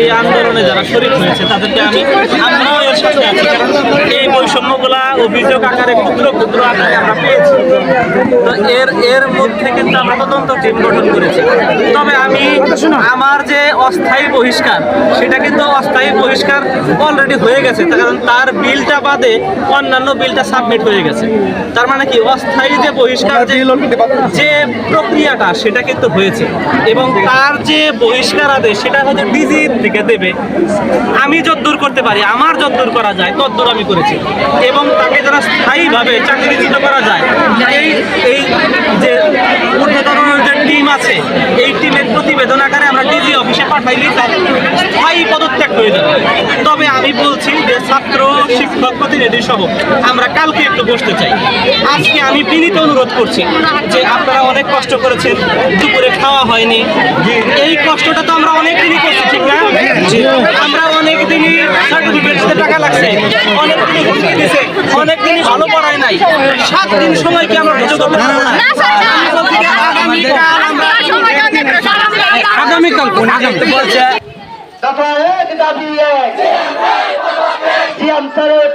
এই আন্দোলনে যারা শরীর হয়েছে তাদেরকে আমরাও এর সাথে আছি, কারণ এই বৈষম্যগুলা অভিযোগ আকারে ক্ষুদ্র ক্ষুদ্র আকারে আমরা পেয়েছি। তো এর মধ্যে কিন্তু আমরা তদন্ত টিম গঠন করেছি। তবে আমি আমার যে অস্থায়ী বহিষ্কার, সেটা কিন্তু অস্থায়ী বহিষ্কার অলরেডি হয়ে গেছে, কারণ তার বিলটা বাদে অন্যান্য বিলটা সাবমিট হয়ে গেছে। তার মানে কি অস্থায়ী যে বহিষ্কার যে প্রক্রিয়াটা সেটা কিন্তু হয়েছে, এবং তার যে বহিষ্কার আদেশ সেটা হয়তো ডিজি থেকে দেবে। আমি যতদূর করতে পারি, আমার যতদূর করা যায় ততদূর আমি করেছি, এবং তাকে যারা স্থায়ীভাবে চাকরিচ্যুত করা যায় এই যে ঊর্ধ্বতন যে টিম আছে, এই টিমের প্রতিবেদন আকারে আমরা ডিজি অফিসে পাঠাইলে তার স্থায়ী পদত্যাগ হয়ে যাবে। তবে আমি বলছি যে ছাত্র শিক্ষক প্রতিনিধি সহ আমরা কালকে একটু বসতে চাই। আজকে আমি বিনীত অনুরোধ করছি যে আপনারা অনেক কষ্ট করেছেন, দুপুরে খাওয়া হয়নি, এই কষ্টটা তো আমরা অনেক দিনই করছি, ঠিক না? আমরা অনেক দিনই সার্টিফিকেট দিতে টাকা লাগছে, অনেক দিনই হুমকি দিছে, অনেক দিনই ভালো পড়ায় নাই। 7 দিন সময় কি আমরা সহ্য করতে পারবো না? আগামীকাল বলছে দফা 1 দাবি 1 সিএম স্যারের